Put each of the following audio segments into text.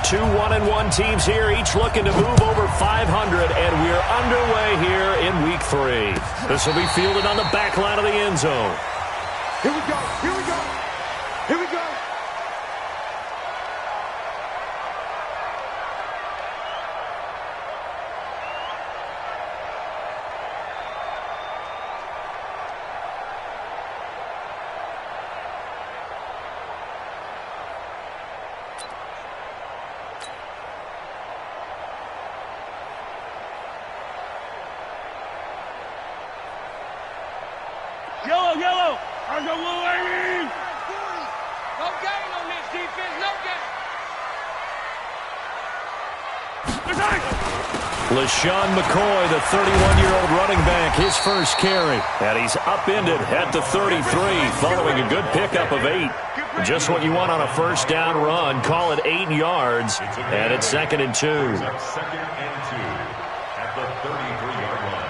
Two 1-1 teams here, each looking to move over 500, and we're underway here in Week 3. This will be fielded on the back line of the end zone. Here we go, here we go, here we go. Yellow. I go Wolverine. No gain on this defense. No gain. LaShawn McCoy, the 31-year-old running back, his first carry. And he's upended at the 33 following a good pickup of 8. Just what you want on a first down run. Call it 8 yards. And it's 2nd and 2. Second and 2 at the 33-yard line.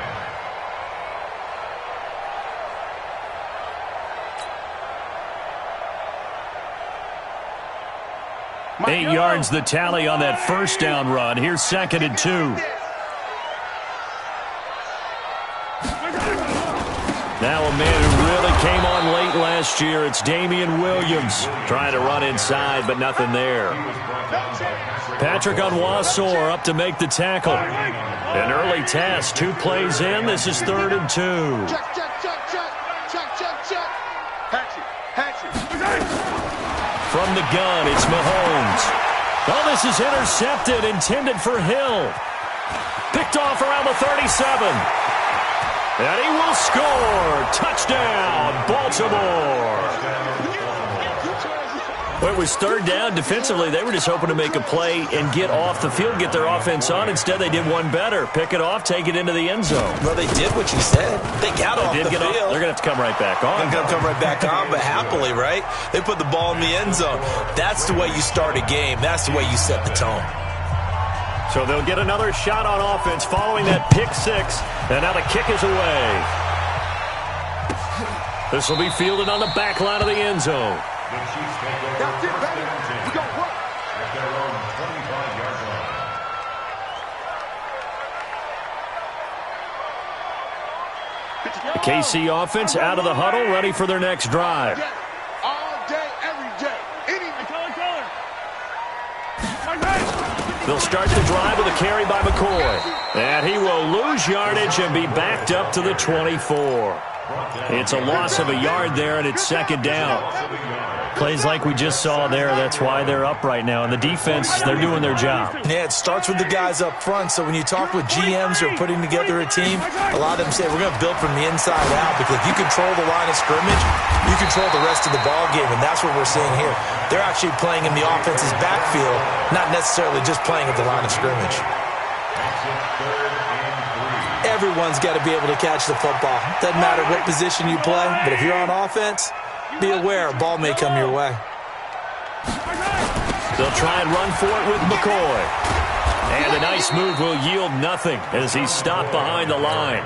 8 yards the tally on that first down run. Here's 2nd and 2. Now a man who really came on late last year. It's Damian Williams trying to run inside, but nothing there. Patrick Onwuasor up to make the tackle. An early test, 2 plays in. This is 3rd and 2. From the gun, it's Mahomes. Oh, this is intercepted, intended for Hill. Picked off around the 37. And he will score. Touchdown, Baltimore. Well, it was 3rd down. Defensively, they were just hoping to make a play and get off the field, get their offense on. Instead, they did one better. Pick it off, take it into the end zone. Well, they did what you said. They got off the field. They're going to have to come right back on. They're going to come right back on, but happily, right? They put the ball in the end zone. That's the way you start a game. That's the way you set the tone. So they'll get another shot on offense following that pick 6. And now the kick is away. This will be fielded on the back line of the end zone. The Chiefs take over That's it, baby. We go work. at their own 25-yard line. The KC offense out of the huddle, ready for their next drive. All day, every day. They'll start the drive with a carry by McCoy. And he will lose yardage and be backed up to the 24. It's a loss of a yard there, and it's 2nd down. Plays like we just saw there, that's why they're up right now. And the defense, they're doing their job. Yeah, it starts with the guys up front. So when you talk with GMs who are putting together a team, a lot of them say we're going to build from the inside out, because if you control the line of scrimmage, you control the rest of the ball game, and that's what we're seeing here. They're actually playing in the offense's backfield, not necessarily just playing at the line of scrimmage. Everyone's got to be able to catch the football. Doesn't matter what position you play, but if you're on offense, be aware a ball may come your way. They'll try and run for it with McCoy. And a nice move will yield nothing as he's stopped behind the line.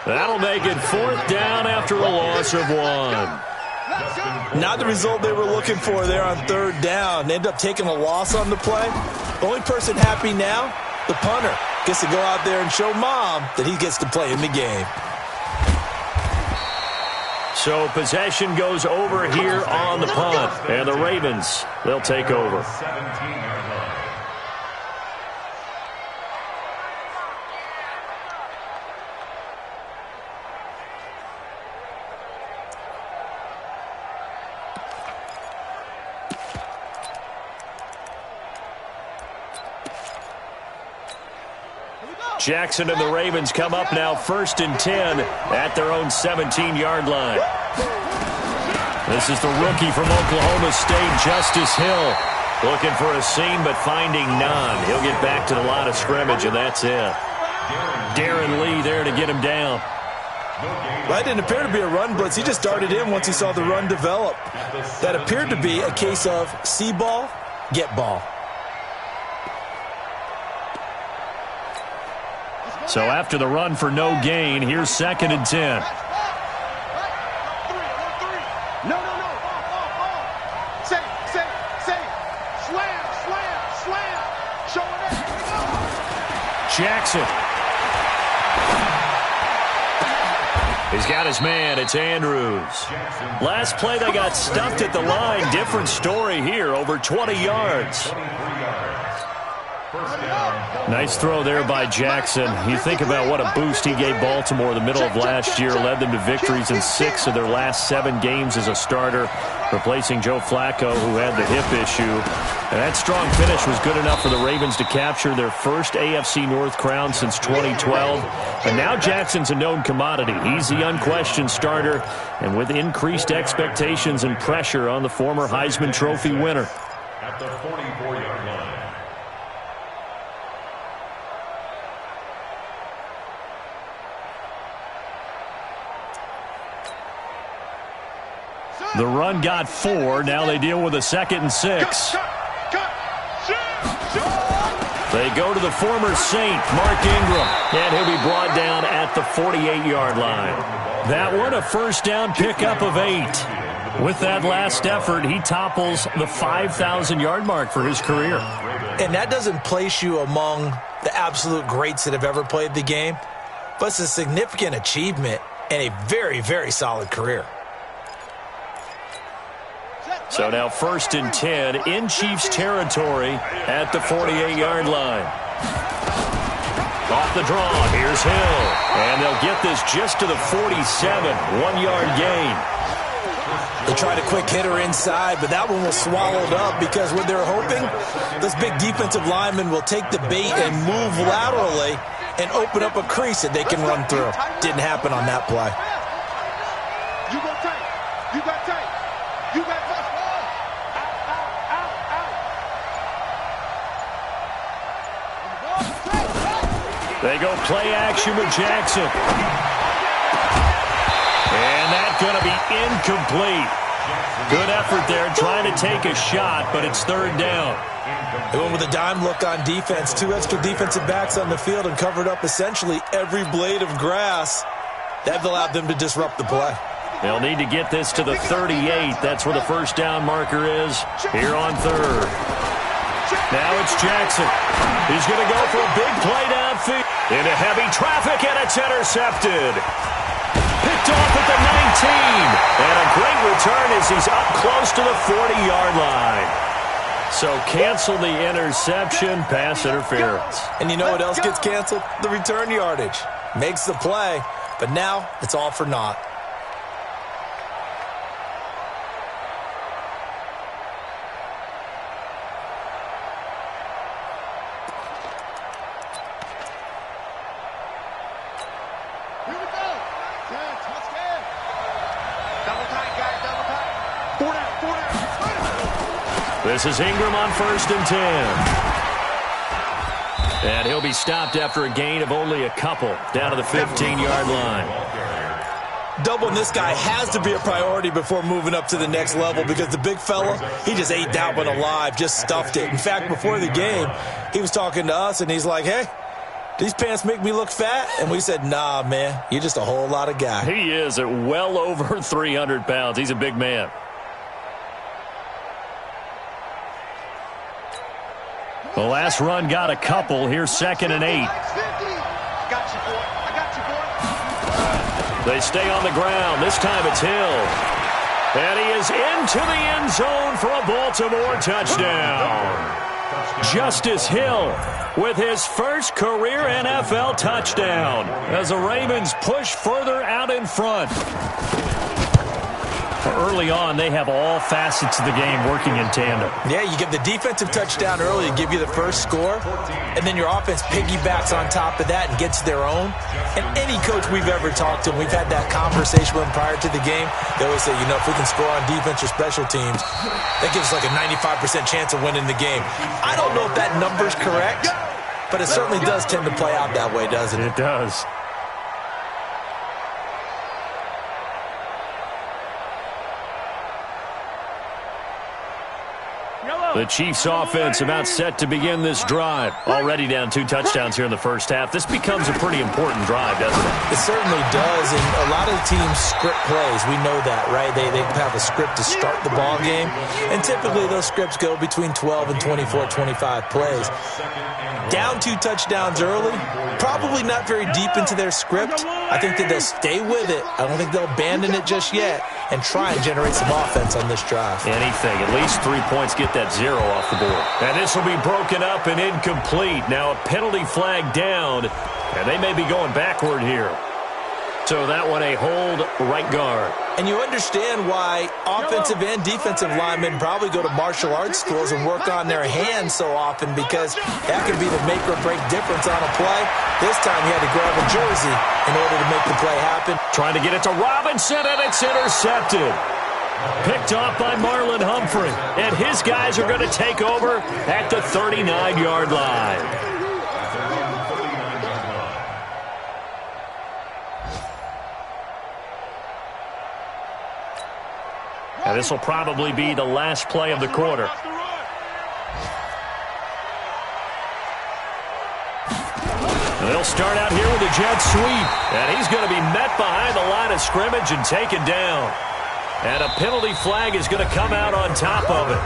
That'll make it 4th down after a loss of 1. Not the result they were looking for there on 3rd down. They ended up taking a loss on the play. The only person happy now, the punter, gets to go out there and show mom that he gets to play in the game. So possession goes over here on the punt. And the Ravens, they'll take over. 17-yard line. Jackson and the Ravens come up now 1st and 10 at their own 17-yard line. This is the rookie from Oklahoma State, Justice Hill, looking for a seam but finding none. He'll get back to the line of scrimmage, and that's it. Darren Lee there to get him down. That didn't appear to be a run blitz. He just darted in once he saw the run develop. That appeared to be a case of see ball, get ball. So after the run for no gain, here's 2nd and 10. No. Say. Slam. Jackson. He's got his man. It's Andrews. Last play, they got stuffed at the line. Different story here. Over 20 yards. Nice throw there by Jackson. You think about what a boost he gave Baltimore the middle of last year. Led them to victories in 6 of their last 7 games as a starter, replacing Joe Flacco, who had the hip issue. And that strong finish was good enough for the Ravens to capture their first AFC North crown since 2012. And now Jackson's a known commodity. He's the unquestioned starter, and with increased expectations and pressure on the former Heisman Trophy winner. At the 44-yard line. The run got 4. Now they deal with a 2nd and 6. They go to the former Saint, Mark Ingram, and he'll be brought down at the 48-yard line. That one, a first down pickup of 8. With that last effort, he topples the 5,000-yard mark for his career. And that doesn't place you among the absolute greats that have ever played the game, but it's a significant achievement and a very, very solid career. So now 1st and 10 in Chiefs territory at the 48-yard line. Off the draw, here's Hill. And they'll get this just to the 47, 1-yard gain. They tried a quick hitter inside, but that one was swallowed up because what they're hoping, this big defensive lineman will take the bait and move laterally and open up a crease that they can run through. Didn't happen on that play. You go tight. You got tight. You got tight. They go play action with Jackson. And that's going to be incomplete. Good effort there trying to take a shot, but it's 3rd down. They went with a dime look on defense. 2 extra defensive backs on the field and covered up essentially every blade of grass. That allowed them to disrupt the play. They'll need to get this to the 38. That's where the first down marker is here on 3rd. Now it's Jackson. He's going to go for a big play downfield. Into heavy traffic, and it's intercepted. Picked off at the 19. And a great return as he's up close to the 40-yard line. So cancel the interception, pass interference. And you know what else gets canceled? The return yardage. Makes the play, but now it's all for naught. This is Ingram on 1st and 10. And he'll be stopped after a gain of only a couple, down to the 15-yard line. Doubling this guy has to be a priority before moving up to the next level because the big fella, he just ate that one alive, just stuffed it. In fact, before the game, he was talking to us, and he's like, hey, these pants make me look fat? And we said, nah, man, you're just a whole lot of guy. He is at well over 300 pounds. He's a big man. The last run got a couple. Here's 2nd and 8. They stay on the ground. This time it's Hill. And he is into the end zone for a Baltimore touchdown. Justice Hill with his first career NFL touchdown as the Ravens push further out in front. Early on, they have all facets of the game working in tandem. Yeah, you get the defensive touchdown early to give you the first score, and then your offense piggybacks on top of that and gets their own. And any coach we've ever talked to, we've had that conversation with them prior to the game, they always say, you know, if we can score on defense or special teams, that gives us like a 95% chance of winning the game. I don't know if that number's correct, but it certainly does tend to play out that way, doesn't it? It does. The Chiefs offense about set to begin this drive. Already down 2 touchdowns here in the first half. This becomes a pretty important drive, doesn't it? It certainly does, and a lot of the teams script plays. We know that, right? They have a script to start the ball game, and typically those scripts go between 12 and 24, 25 plays. Down 2 touchdowns early, probably not very deep into their script. I think that they'll stay with it. I don't think they'll abandon it just yet and try and generate some offense on this drive. Anything. At least 3 points, get that 0 off the board. And this will be broken up and incomplete. Now a penalty flag down, and they may be going backward here. So that one a hold right guard. And you understand why offensive and defensive linemen probably go to martial arts schools and work on their hands so often, because that could be the make or break difference on a play. This time he had to grab a jersey in order to make the play happen. Trying to get it to Robinson, and it's intercepted. Picked off by Marlon Humphrey. And his guys are going to take over at the 39-yard line. And this will probably be the last play of the quarter. And they'll start out here with a jet sweep. And he's going to be met behind the line of scrimmage and taken down. And a penalty flag is going to come out on top of it.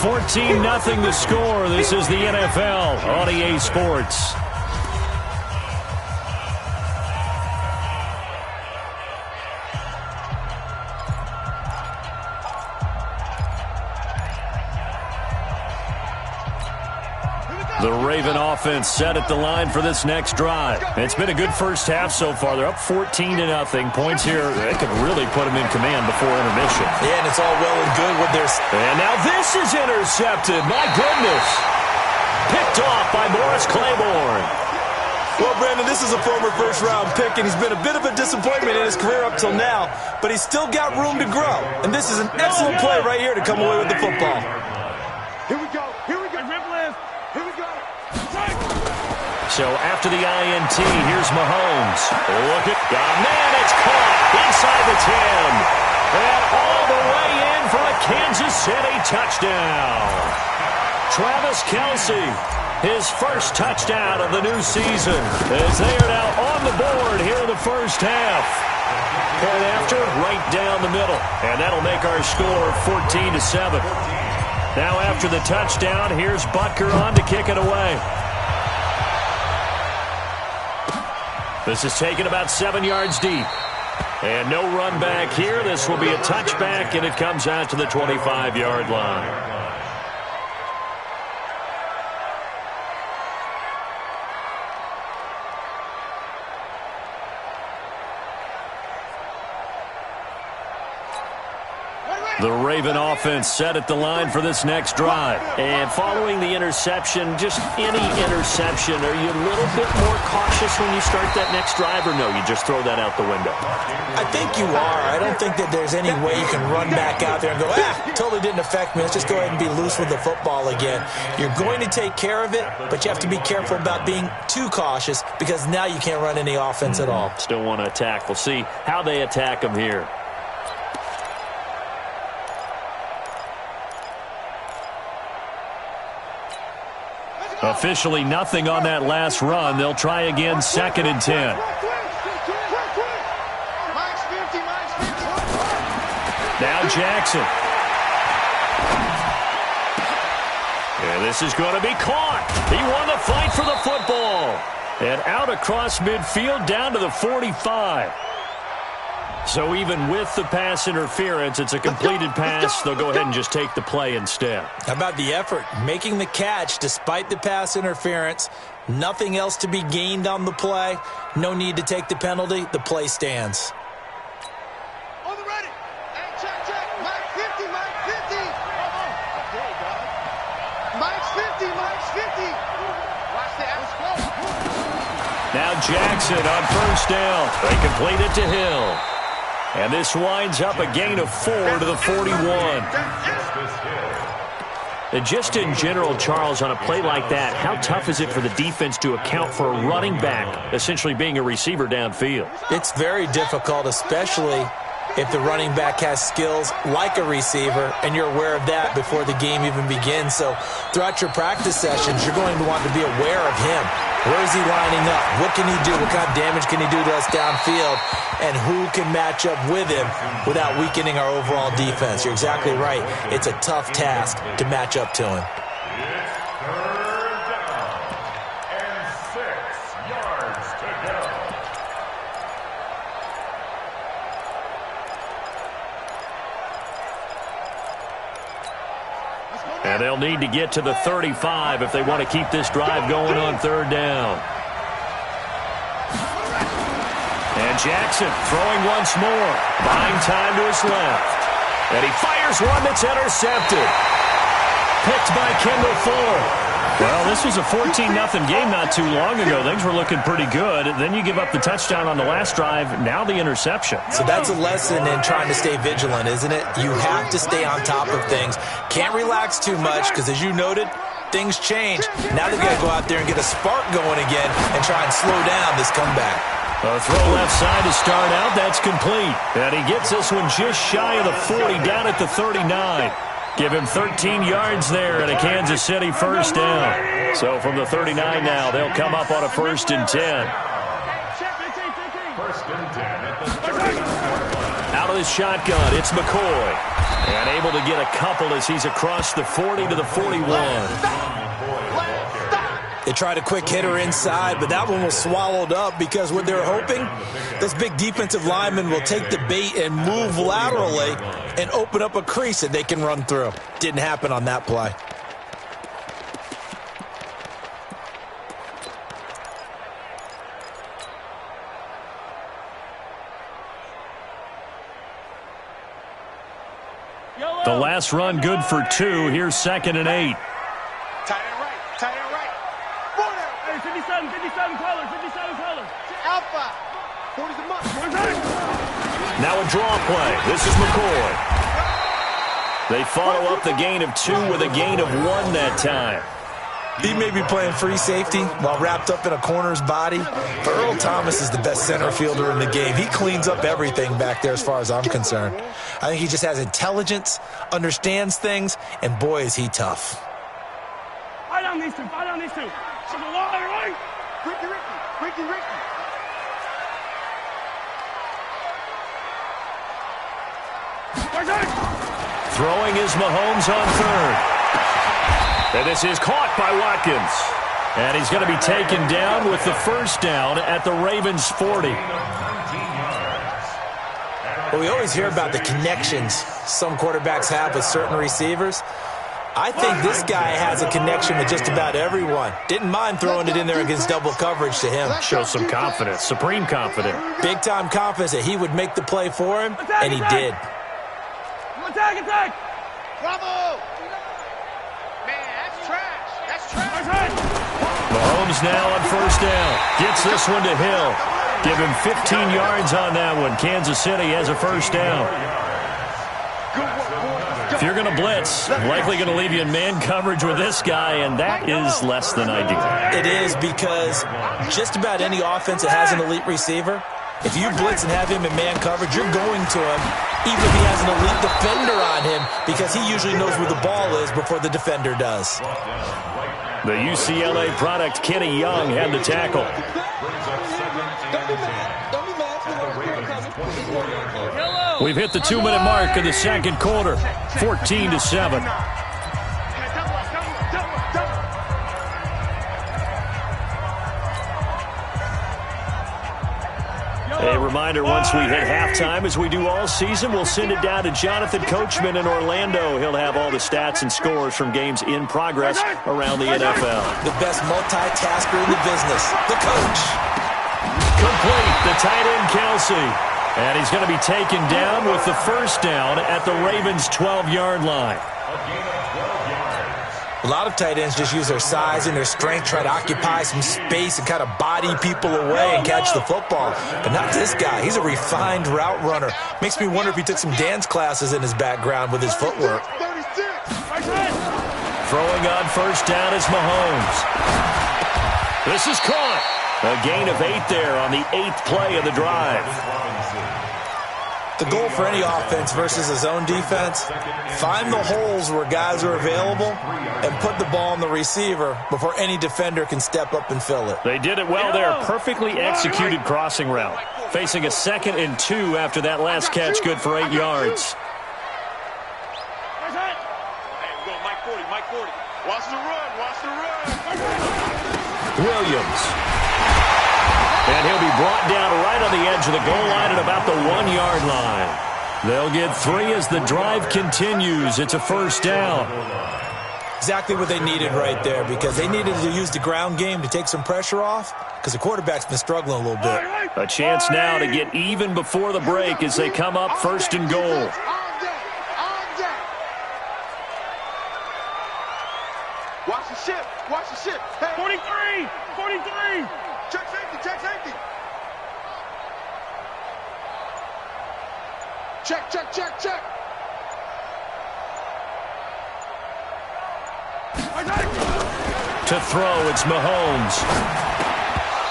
14-0 the score. This is the NFL on EA Sports. The Raven offense set at the line for this next drive. It's been a good first half so far. They're up 14-0. Points here, they could really put them in command before intermission. Yeah, and it's all well and good with their... And now this is intercepted. My goodness. Picked off by Morris Claiborne. Well, Brandon, this is a former first-round pick, and he's been a bit of a disappointment in his career up till now, but he's still got room to grow. And this is an excellent play right here to come away with the football. Here we go. Here we go. Here we go. So after the INT, here's Mahomes. Look at God. Man, it's caught inside the 10. And all the way in for a Kansas City touchdown. Travis Kelce, his first touchdown of the new season, as they are now on the board here in the first half. And after, right down the middle. And that'll make our score 14-7. Now after the touchdown, here's Butker on to kick it away. This is taken about 7 yards deep. And no run back here. This will be a touchback, and it comes out to the 25-yard line. The Raven offense set at the line for this next drive. And following the interception, just any interception, are you a little bit more cautious when you start that next drive, or no, you just throw that out the window? I think you are. I don't think that there's any way you can run back out there and go, totally didn't affect me. Let's just go ahead and be loose with the football again. You're going to take care of it, but you have to be careful about being too cautious, because now you can't run any offense at all. Still want to attack. We'll see how they attack them here. Officially nothing on that last run. They'll try again, 2nd and 10. Now Jackson. And this is going to be caught. He won the fight for the football. And out across midfield down to the 45. So even with the pass interference, it's a completed pass. They'll go ahead and just take the play instead. How about the effort? Making the catch despite the pass interference. Nothing else to be gained on the play. No need to take the penalty. The play stands. On the ready. Hey, check. Mike 50, Mike 50. Okay, dog. Mike's 50, Mike's 50. Watch the ass. Now Jackson on first down. They complete it to Hill. And this winds up a gain of 4 to the 41. And just in general, Charles, on a play like that, how tough is it for the defense to account for a running back essentially being a receiver downfield? It's very difficult, especially if the running back has skills like a receiver, and you're aware of that before the game even begins. So throughout your practice sessions, you're going to want to be aware of him. Where is he lining up? What can he do? What kind of damage can he do to us downfield? And who can match up with him without weakening our overall defense? You're exactly right. It's a tough task to match up to him. And they'll need to get to the 35 if they want to keep this drive going on third down. And Jackson throwing once more. Buying time to his left. And he fires one that's intercepted. Picked by Kendall Fuller. Well, this was a 14-0 game not too long ago. Things were looking pretty good. Then you give up the touchdown on the last drive. Now the interception. So that's a lesson in trying to stay vigilant, isn't it? You have to stay on top of things. Can't relax too much because, as you noted, things change. Now they've got to go out there and get a spark going again and try and slow down this comeback. A throw left side to start out. That's complete. And he gets this one just shy of the 40, down at the 39. Give him 13 yards there and a Kansas City first down. So from the 39 now, they'll come up on a 1st and 10. Out of the shotgun, it's McCoy. And able to get a couple as he's across the 40 to the 41. They tried a quick hitter inside, but that one was swallowed up because what they're hoping, those big defensive linemen will take the bait and move laterally and open up a crease that they can run through. Didn't happen on that play. The last run good for 2. Here's 2nd and 8. Tight end right. Tight end right. Hey, 57 colors, 57 colors. Alpha. 40's a month. Now a draw play. This is McCoy. They follow up the gain of 2 with a gain of 1 that time. He may be playing free safety while wrapped up in a corner's body, but Earl Thomas is the best center fielder in the game. He cleans up everything back there as far as I'm concerned. I think he just has intelligence, understands things, and boy, is he tough. Fight on these two. To the line, right? Ricky. Throwing is Mahomes on 3rd. And this is caught by Watkins. And he's going to be taken down with the first down at the Ravens' 40. Well, we always hear about the connections some quarterbacks have with certain receivers. I think this guy has a connection with just about everyone. Didn't mind throwing it in there against double coverage to him. Shows some confidence, supreme confidence. Big-time confidence that he would make the play for him, and he did. Attack! Bravo! Man, that's trash. Mahomes now on first down. Gets this one to Hill. Give him 15 yards on that one. Kansas City has a first down. If you're going to blitz, likely going to leave you in man coverage with this guy, and that is less than ideal. It is because just about any offense that has an elite receiver, if you blitz and have him in man coverage, you're going to him, even if he has an elite defender on him, because he usually knows where the ball is before the defender does. The UCLA product, Kenny Young, had the tackle. We've hit the 2-minute mark of the second quarter, 14-7. A reminder, once we hit halftime, as we do all season, we'll send it down to Jonathan Coachman in Orlando. He'll have all the stats and scores from games in progress around the NFL. The best multitasker in the business, the coach. Complete, the tight end, Kelsey. And he's going to be taken down with the first down at the Ravens' 12-yard line. A lot of tight ends just use their size and their strength, try to occupy some space and kind of body people away and catch the football. But not this guy. He's a refined route runner. Makes me wonder if he took some dance classes in his background with his footwork. Throwing on first down is Mahomes. This is caught. A gain of 8 there on the 8th play of the drive. The goal for any offense versus a zone defense, find the holes where guys are available and put the ball on the receiver before any defender can step up and fill it. They did it well there. Perfectly executed crossing route. Facing a 2nd and 2 after that last catch, good for 8 yards. Mike 40. Watch the run. Williams. And he'll be brought down right on the edge of the goal line at about the 1-yard line. They'll get 3 as the drive continues. It's a first down. Exactly what they needed right there, because they needed to use the ground game to take some pressure off, because the quarterback's been struggling a little bit. A chance now to get even before the break as they come up 1st and goal. Watch the ship. Hey. 43. Check safety. Check. To throw, it's Mahomes.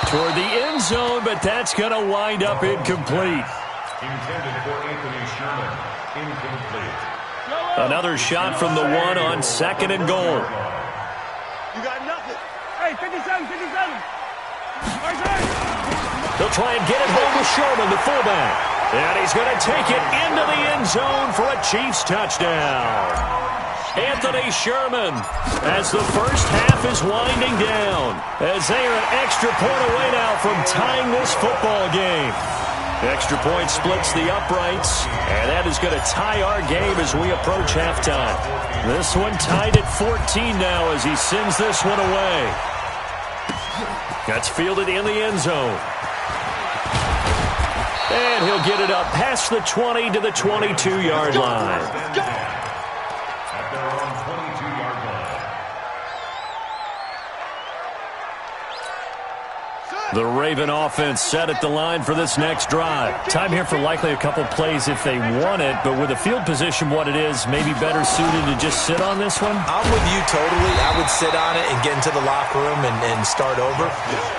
Toward the end zone, but that's going to wind up incomplete. Intended for Anthony Sherman. Incomplete. Another shot from the 1 on 2nd and goal. You got nothing. Hey, 57. They'll try and get it home with Sherman, the fullback. And he's going to take it into the end zone for a Chiefs touchdown. Anthony Sherman, as the first half is winding down, as they are an extra point away now from tying this football game. Extra point splits the uprights, and that is going to tie our game as we approach halftime. This one tied at 14 now as he sends this one away. That's fielded in the end zone. And he'll get it up past the 20 to the 22-yard line. At their own 22-yard line. The Raven offense set at the line for this next drive. Time here for likely a couple plays if they want it, but with the field position what it is, maybe better suited to just sit on this one? I'm with you totally. I would sit on it and get into the locker room and start over.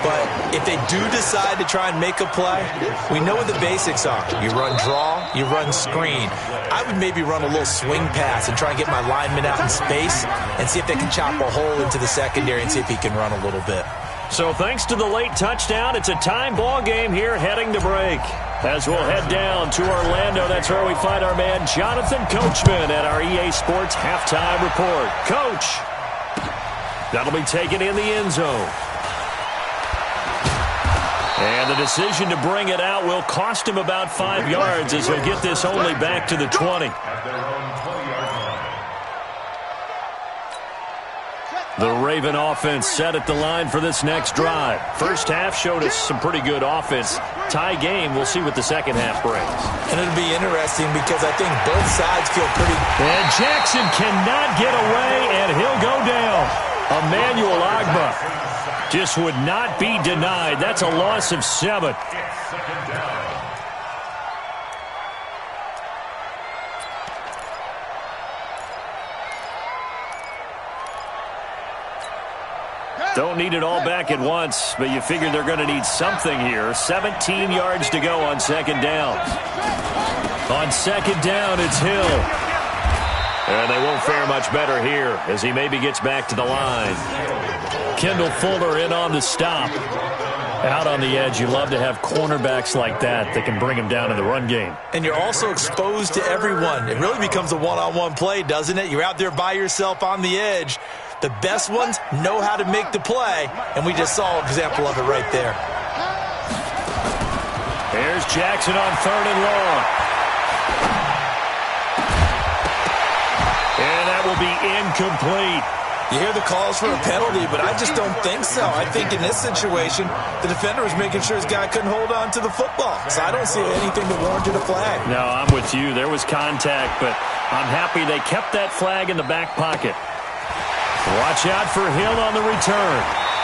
But if they do decide to try and make a play, we know what the basics are. You run draw, you run screen. I would maybe run a little swing pass and try and get my lineman out in space and see if they can chop a hole into the secondary and see if he can run a little bit. So thanks to the late touchdown, it's a time ball game here heading to break. As we'll head down to Orlando, that's where we find our man Jonathan Coachman at our EA Sports Halftime Report. Coach, that'll be taken in the end zone. And the decision to bring it out will cost him about 5 yards as he'll get this only back to the 20. At their own 20-yard line. The Raven offense set at the line for this next drive. First half showed us some pretty good offense. Tie game, we'll see what the second half brings. And it'll be interesting because I think both sides feel pretty... And Jackson cannot get away, and he'll go down. Emmanuel Agba just would not be denied. That's a loss of 7. It's second down. Don't need it all back at once, but you figure they're going to need something here. 17 yards to go on second down. On second down, it's Hill. And they won't fare much better here as he maybe gets back to the line. Kendall Fuller in on the stop. Out on the edge, you love to have cornerbacks like that can bring him down in the run game. And you're also exposed to everyone. It really becomes a one-on-one play, doesn't it? You're out there by yourself on the edge. The best ones know how to make the play, and we just saw an example of it right there. There's Jackson on 3rd and long. And that will be incomplete. You hear the calls for a penalty, but I just don't think so. I think in this situation, the defender was making sure his guy couldn't hold on to the football. So I don't see anything that warranted a flag. No, I'm with you. There was contact, but I'm happy they kept that flag in the back pocket. Watch out for Hill on the return.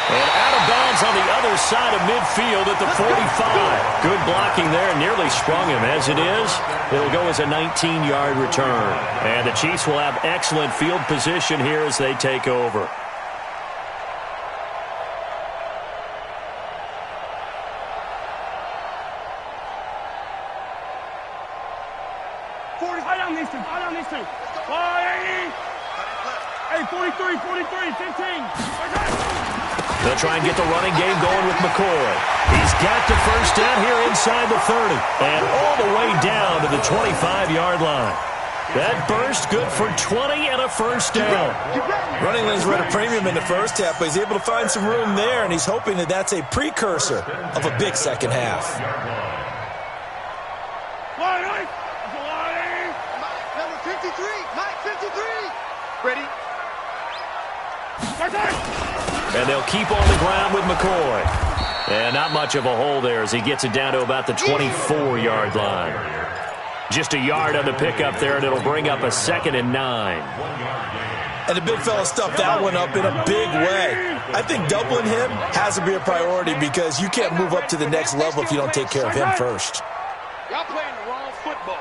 And out of bounds on the other side of midfield at the 45. Good blocking there, nearly sprung him. As it is, it'll go as a 19-yard return. And the Chiefs will have excellent field position here as they take over. 40. High down these two. High down these two. Hey, 43, 43, 15. They'll try and get the running game going with McCoy. He's got the first down here inside the 30. And all the way down to the 25-yard line. That burst good for 20 and a first down. Running lanes were at a premium in the first half, but he's able to find some room there, and he's hoping that that's a precursor of a big second half. Mike, Number 53. Mike 53. Ready? And they'll keep on the ground with McCoy. And not much of a hole there as he gets it down to about the 24-yard line. Just a yard on the pickup there, and it'll bring up a 2nd and 9. And the big fella stuffed that one up in a big way. I think doubling him has to be a priority because you can't move up to the next level if you don't take care of him first. y'all playing the wrong football.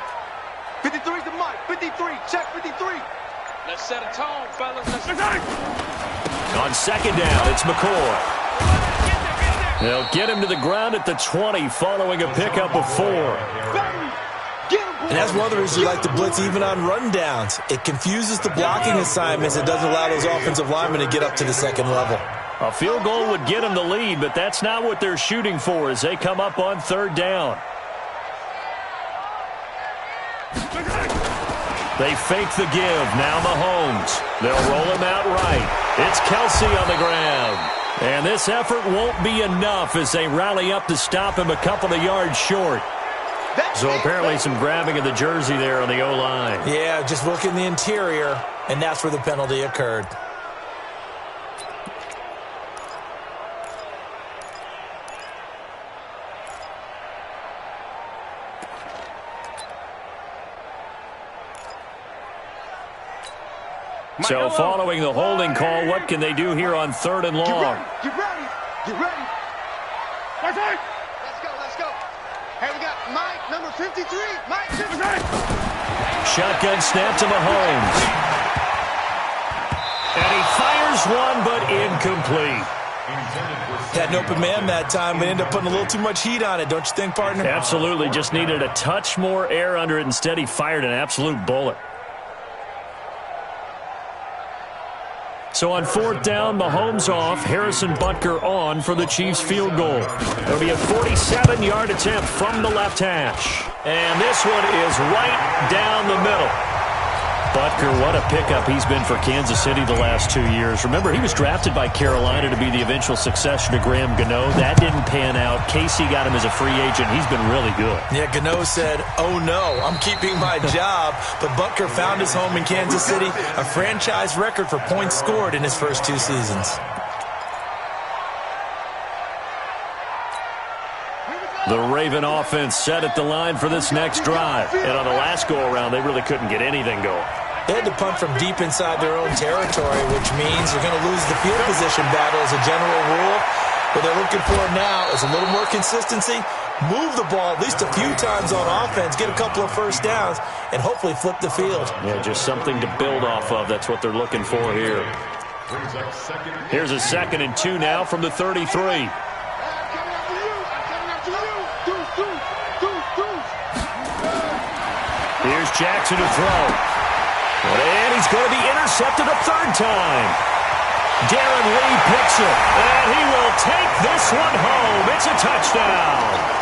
53 to Mike. 53. Check 53. Let's set a tone, fellas. On 2nd down, it's McCoy. They'll get him to the ground at the 20 following a pickup of 4. And that's one of the reasons you like to blitz even on rundowns. It confuses the blocking assignments. It doesn't allow those offensive linemen to get up to the second level. A field goal would get them the lead, but that's not what they're shooting for as they come up on 3rd down. They fake the give. Now Mahomes. They'll roll him out right. It's Kelsey on the ground. And this effort won't be enough as they rally up to stop him a couple of yards short. So apparently some grabbing of the jersey there on the O-line. Yeah, just look in the interior, and that's where the penalty occurred. So following the holding call, what can they do here on 3rd and long? Get ready. Get ready. Let's go. Let's go. Hey, we got Mike, number 53. Mike 53. Shotgun snap to Mahomes. And he fires one, but incomplete. Had an open man that time, but ended up putting a little too much heat on it, don't you think, partner? Absolutely. Just needed a touch more air under it. Instead, he fired an absolute bullet. So on 4th down, Mahomes off, Harrison Butker on for the Chiefs field goal. It'll be a 47-yard attempt from the left hash. And this one is right down the middle. Butker, what a pickup he's been for Kansas City the last 2 years. Remember, he was drafted by Carolina to be the eventual successor to Graham Gano. That didn't pan out. Casey got him as a free agent. He's been really good. Yeah, Gano said, oh no, I'm keeping my job. But Butker found his home in Kansas City, a franchise record for points scored in his first 2 seasons. The Raven offense set at the line for this next drive. And on the last go-around, they really couldn't get anything going. They had to punt from deep inside their own territory, which means they're going to lose the field position battle as a general rule. What they're looking for now is a little more consistency, move the ball at least a few times on offense, get a couple of first downs, and hopefully flip the field. Yeah, just something to build off of. That's what they're looking for here. Here's a 2nd and 2 now from the 33. Here's Jackson to throw. And he's going to be intercepted a 3rd time. Darren Lee picks it. And he will take this one home. It's a touchdown.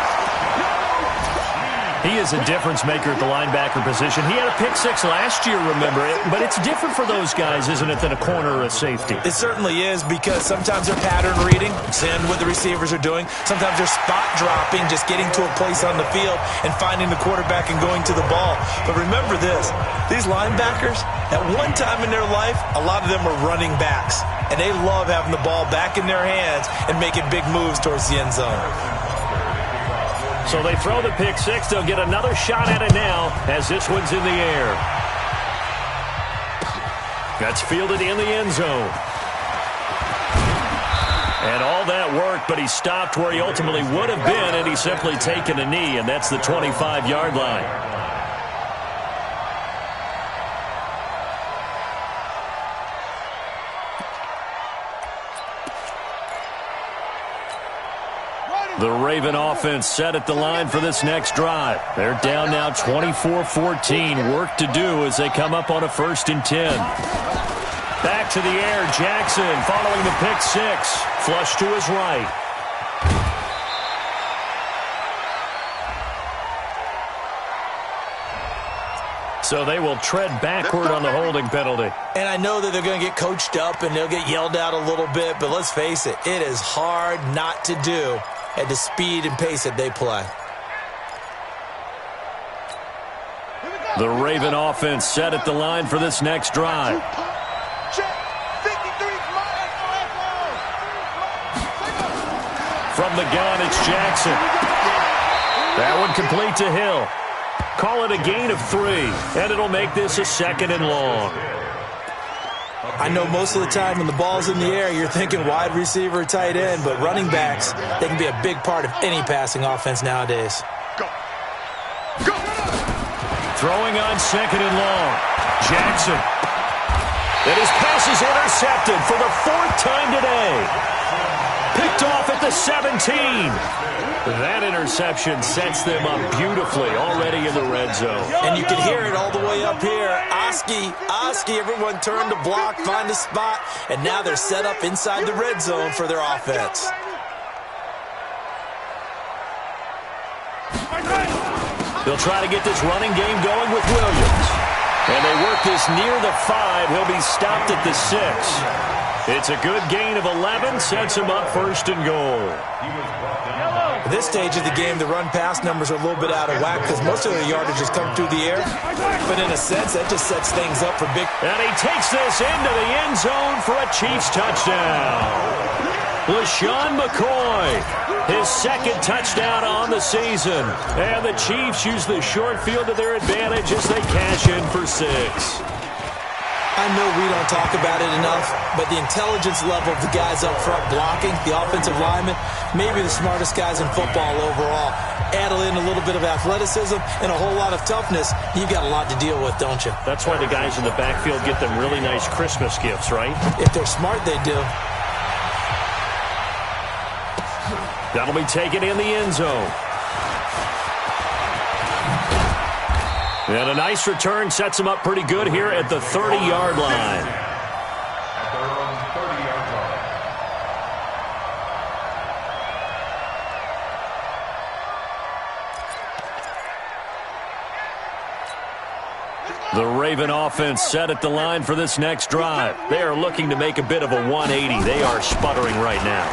He is a difference maker at the linebacker position. He had a pick-6 last year, remember it. But it's different for those guys, isn't it, than a corner or a safety? It certainly is because sometimes they're pattern reading, seeing what the receivers are doing. Sometimes they're spot dropping, just getting to a place on the field and finding the quarterback and going to the ball. But remember this, these linebackers, at one time in their life, a lot of them were running backs. And they love having the ball back in their hands and making big moves towards the end zone. So they throw the pick-6. They'll get another shot at it now as this one's in the air. That's fielded in the end zone. And all that worked, but he stopped where he ultimately would have been, and he's simply taken a knee, and that's the 25-yard line. Ready. The Raven offense set at the line for this next drive. They're down now 24-14. Work to do as they come up on a 1st and 10. Back to the air, Jackson following the pick six. Flush to his right. So they will tread backward on the holding penalty. And I know that they're going to get coached up and they'll get yelled at a little bit, but let's face it, it is hard not to do at the speed and pace that they play. The Raven offense set at the line for this next drive. From the gun, it's Jackson. That one complete to Hill. Call it a gain of 3, and it'll make this a 2nd and long. I know most of the time when the ball's in the air, you're thinking wide receiver, tight end, but running backs, they can be a big part of any passing offense nowadays. Go. Go. Throwing on 2nd and long. Jackson. And his pass is intercepted for the 4th time today. Picked off at the 17. That interception sets them up beautifully already in the red zone. And you can hear it all the way up here. Oski, everyone turned to block, find a spot, and now they're set up inside the red zone for their offense. They'll try to get this running game going with Williams. And they work this near the 5. He'll be stopped at the 6. It's a good gain of 11, sets him up 1st and goal. At this stage of the game, the run-pass numbers are a little bit out of whack because most of the yardage has come through the air. But in a sense, that just sets things up for big. And he takes this into the end zone for a Chiefs touchdown. LaShawn McCoy, his 2nd touchdown on the season. And the Chiefs use the short field to their advantage as they cash in for 6. I know we don't talk about it enough, but the intelligence level of the guys up front blocking, the offensive linemen, maybe the smartest guys in football overall. Add in a little bit of athleticism and a whole lot of toughness, you've got a lot to deal with, don't you? That's why the guys in the backfield get them really nice Christmas gifts, right? If they're smart, they do. That'll be taken in the end zone. And a nice return sets him up pretty good here at the 30-yard line. At their own 30-yard line. The Raven offense set at the line for this next drive. They are looking to make a bit of a 180. They are sputtering right now.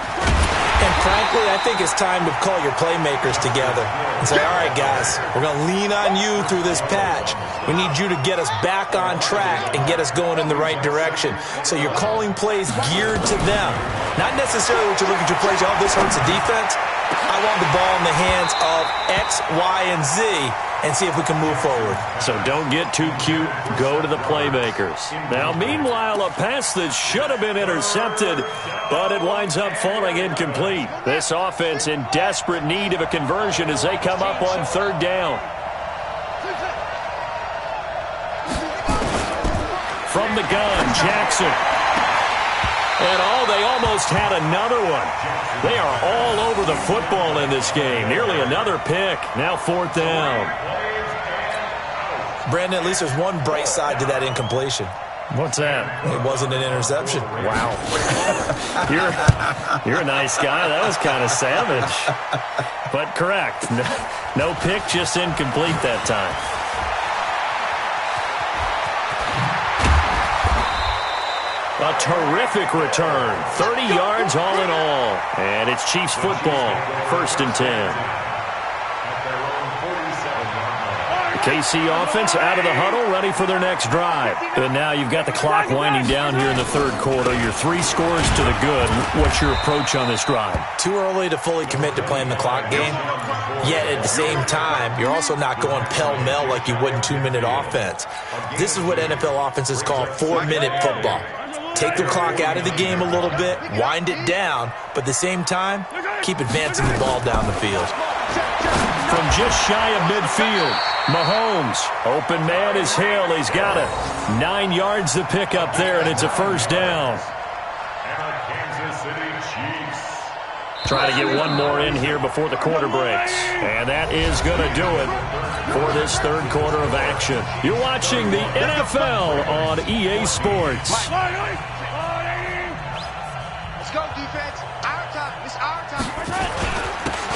And frankly, I think it's time to call your playmakers together and say, all right, guys, we're going to lean on you through this patch. We need you to get us back on track and get us going in the right direction. So you're calling plays geared to them. Not necessarily what you look at your plays, oh, this hurts the defense. I want the ball in the hands of X, Y, and Z and see if we can move forward. So don't get too cute. Go to the playmakers. Now, meanwhile, a pass that should have been intercepted, but it winds up falling incomplete. This offense in desperate need of a conversion as they come up on 3rd down. From the gun, Jackson. And they almost had another one. They are all over the football in this game. Nearly another pick. Now 4th down. Brandon, at least there's one bright side to that incompletion. What's that? It wasn't an interception. Wow. You're a nice guy. That was kind of savage. But correct. No pick, just incomplete that time. A terrific return. 30 yards all in all. And it's Chiefs football. 1st and 10. The KC offense out of the huddle, ready for their next drive. And now you've got the clock winding down here in the 3rd quarter. Your 3 scores to the good. What's your approach on this drive? Too early to fully commit to playing the clock game. Yet at the same time, you're also not going pell-mell like you would in 2-minute offense. This is what NFL offenses call 4-minute football. Take the clock out of the game a little bit, wind it down, but at the same time, keep advancing the ball down the field. From just shy of midfield, Mahomes. Open man is Hill. He's got it. 9 yards to pick up there, and it's a 1st down. And the Kansas City Chiefs Trying to get one more in here before the quarter breaks. And that is going to do it for this third quarter of action. You're watching the NFL on EA Sports. Let's go, defense. Our time. It's our time.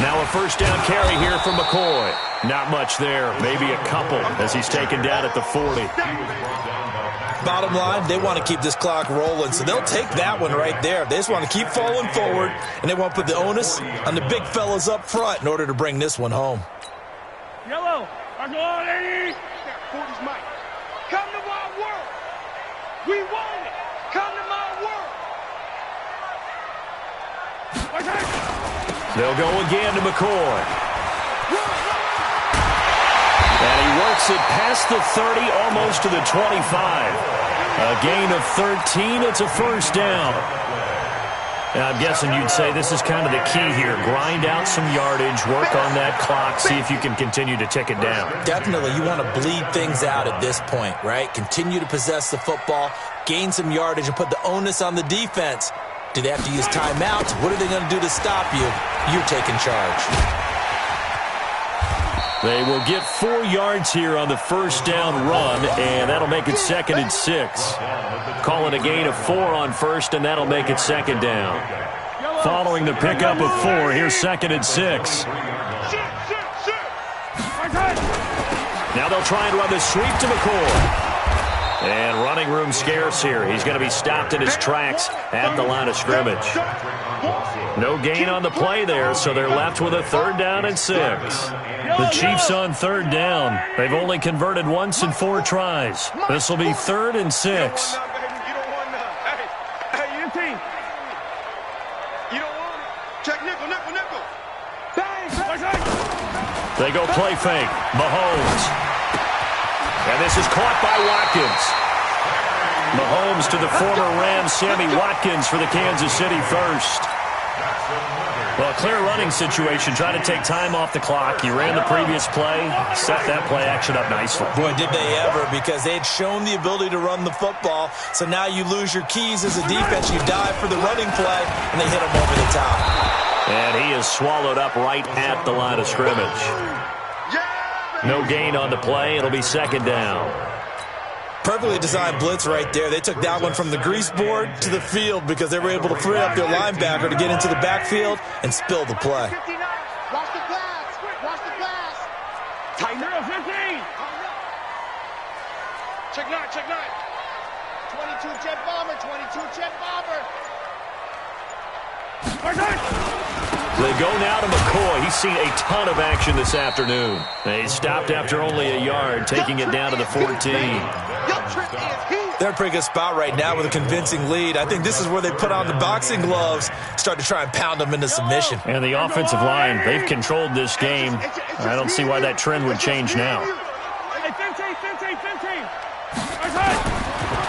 Now a first down carry here from McCoy. Not much there. Maybe a couple as he's taken down at the 40. Bottom line, they want to keep this clock rolling, so they'll take that one right there. They just want to keep falling forward, and they want to put the onus on the big fellas up front in order to bring this one home. Yellow. Come to Mike. Come to my world. We want it. Come to my world. They'll go again to McCoy. And he works it past the 30, almost to the 25. A gain of 13. It's a first down. And I'm guessing you'd say this is kind of the key here. Grind out some yardage, work on that clock, see if you can continue to tick it down. Definitely. You want to bleed things out at this point, right? Continue to possess the football, gain some yardage, and put the onus on the defense. Do they have to use timeouts? What are they going to do to stop you? You're taking charge. They will get 4 yards here on the first down run, and that'll make it 2nd and 6. Call it a gain of 4 on first, and that'll make it 2nd down. Following the pickup of 4, here's 2nd and 6. Now they'll try and run the sweep to McCoy. And running room scarce here. He's going to be stopped in his tracks at the line of scrimmage. No gain on the play there, so they're left with a 3rd down and 6. The Chiefs on 3rd down. They've only converted once in 4 tries. This will be 3rd and 6. Hey, you team. You don't want it. Check nickel. Bang. They go play fake. Mahomes. And this is caught by Watkins. Mahomes to the former Ram, Sammy Watkins for the Kansas City first. Well, clear running situation, trying to take time off the clock. You ran the previous play, set that play action up nicely. Boy, did they ever, because they had shown the ability to run the football. So now you lose your keys as a defense. You dive for the running play, and they hit him over the top. And he is swallowed up right at the line of scrimmage. No gain on the play. It'll be 2nd down. Perfectly designed blitz right there. They took that one from the grease board to the field because they were able to free up their linebacker to get into the backfield and spill the play. Watch the pass. Watch the pass. Tighten up, 15. Check 9. 22 jet bomber. 22 jet bomber. They go now to McCoy. He's seen a ton of action this afternoon. He stopped after only a yard, taking it down to the 14. They're in a pretty good spot right now with a convincing lead. I think this is where they put on the boxing gloves, start to try and pound them into submission. And the offensive line, they've controlled this game. I don't see why that trend would change now. 15.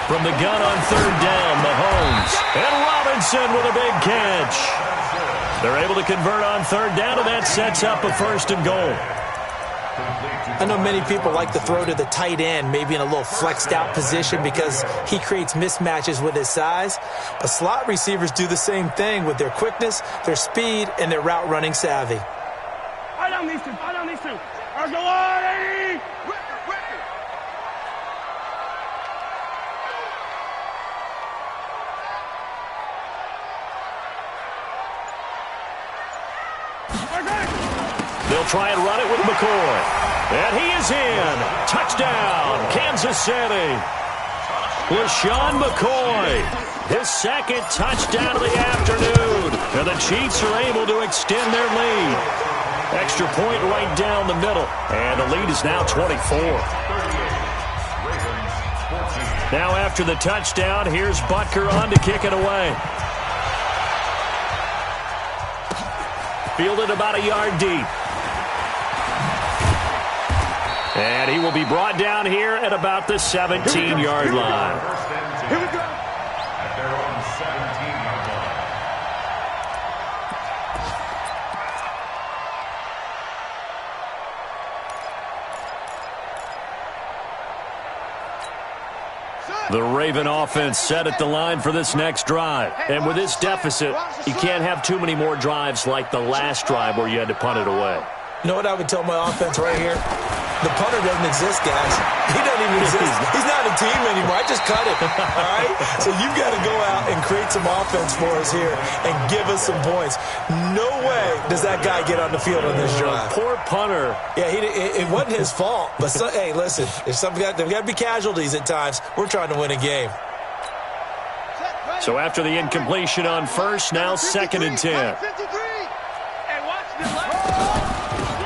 From the gun on 3rd down, Mahomes. And Robinson with a big catch. They're able to convert on 3rd down, and that sets up a 1st and goal. I know many people like to throw to the tight end, maybe in a little flexed out position because he creates mismatches with his size. But slot receivers do the same thing with their quickness, their speed, and their route running savvy. I don't need to. They'll try and run it with McCoy. And he is in. Touchdown, Kansas City. LaShawn McCoy, his 2nd touchdown of the afternoon. And the Chiefs are able to extend their lead. Extra point right down the middle. And the lead is now 24. Now after the touchdown, here's Butker on to kick it away. Fielded about a yard deep. And he will be brought down here at about the 17-yard line. Here we go. At their own 17-yard line. Set. The Raven offense set at the line for this next drive. And with this deficit, you can't have too many more drives like the last drive where you had to punt it away. You know what I would tell my offense right here? The punter doesn't exist, guys. He doesn't even exist. He's not a team anymore. I just cut him, all right? So you've got to go out and create some offense for us here and give us some points. No way does that guy get on the field on this drive. Poor punter. Yeah, it wasn't his fault. But, hey, listen, there's got to be casualties at times. We're trying to win a game. So after the incompletion on first, now 2nd and 10.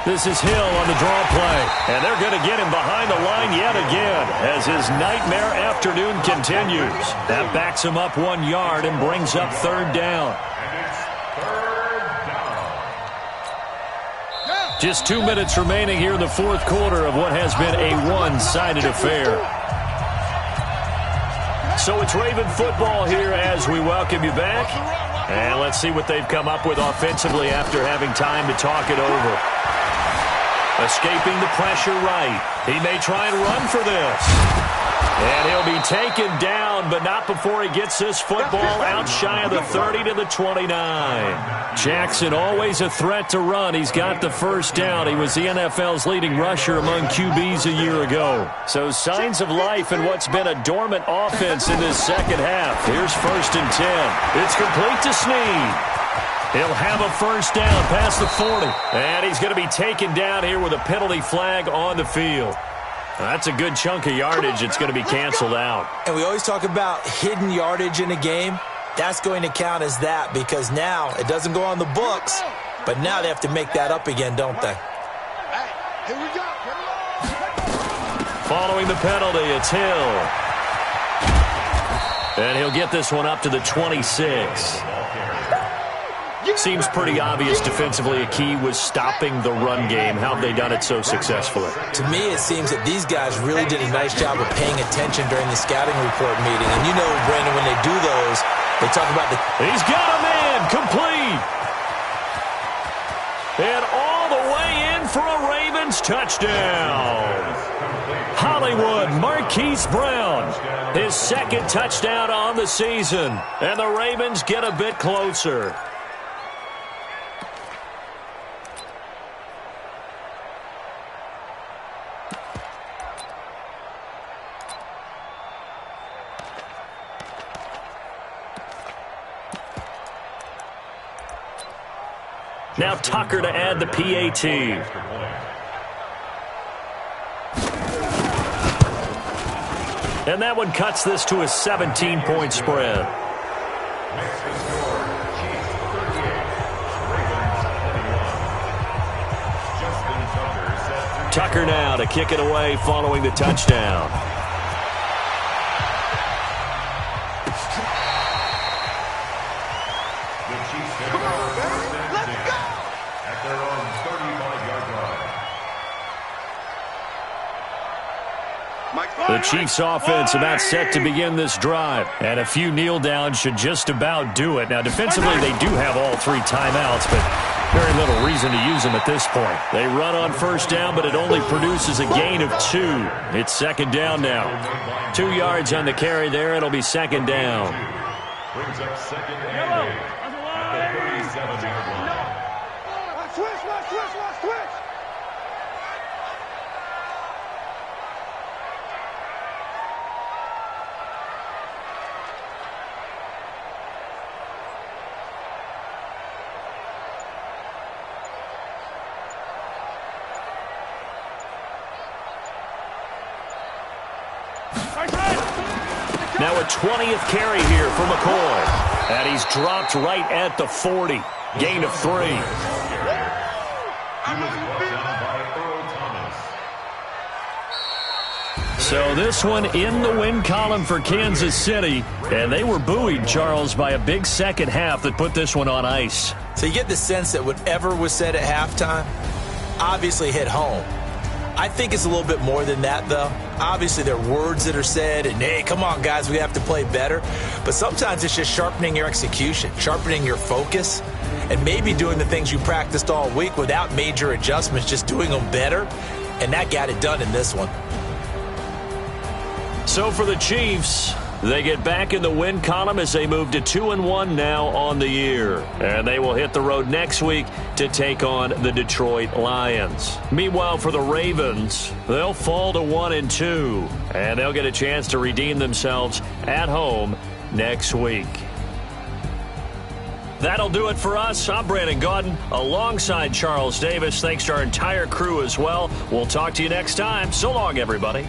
This is Hill on the draw play, and they're going to get him behind the line yet again as his nightmare afternoon continues. That backs him up 1 yard and brings up 3rd down. Just 2 minutes remaining here in the 4th quarter of what has been a one-sided affair. So it's Raven football here as we welcome you back. And let's see what they've come up with offensively after having time to talk it over. Escaping the pressure right. He may try and run for this. And he'll be taken down, but not before he gets this football out shy of the 30 to the 29. Jackson always a threat to run. He's got the 1st down. He was the NFL's leading rusher among QBs a year ago. So signs of life in what's been a dormant offense in this 2nd half. Here's 1st and 10. It's complete to Snead. He'll have a 1st down past the 40. And he's going to be taken down here with a penalty flag on the field. That's a good chunk of yardage. It's going to be canceled out. And we always talk about hidden yardage in a game. That's going to count as that because now it doesn't go on the books, but now they have to make that up again, don't they? Here we go. Following the penalty, it's Hill. And he'll get this one up to the 26. Seems pretty obvious defensively a key was stopping the run game. How have they done it so successfully? To me, it seems that these guys really did a nice job of paying attention during the scouting report meeting. And you know, Brandon, when they do those, they talk about the... He's got a man complete. And all the way in for a Ravens touchdown. Hollywood Marquise Brown, his 2nd touchdown on the season. And the Ravens get a bit closer. Now Tucker to add the PAT. And that one cuts this to a 17-point spread. Tucker now to kick it away following the touchdown. The Chiefs offense about set to begin this drive. And a few kneel downs should just about do it. Now defensively they do have all 3 timeouts, but very little reason to use them at this point. They run on 1st down, but it only produces a gain of 2. It's 2nd down now. 2 yards on the carry there. It'll be 2nd down. Brings up 2nd and 8 at the 37-yard line. Watch switch, watch switch, watch switch. Now a 20th carry here for McCoy. And he's dropped right at the 40. Gain of 3. He was brought down by Earl Thomas. So this one in the win column for Kansas City. And they were buoyed, Charles, by a big 2nd half that put this one on ice. So you get the sense that whatever was said at halftime obviously hit home. I think it's a little bit more than that, though. Obviously, there are words that are said, and, hey, come on, guys, we have to play better. But sometimes it's just sharpening your execution, sharpening your focus, and maybe doing the things you practiced all week without major adjustments, just doing them better, and that got it done in this one. so for the Chiefs, they get back in the win column as they move to 2-1 now on the year. And they will hit the road next week to take on the Detroit Lions. Meanwhile, for the Ravens, they'll fall to 1-2. And they'll get a chance to redeem themselves at home next week. That'll do it for us. I'm Brandon Gaudin alongside Charles Davis. Thanks to our entire crew as well. We'll talk to you next time. So long, everybody.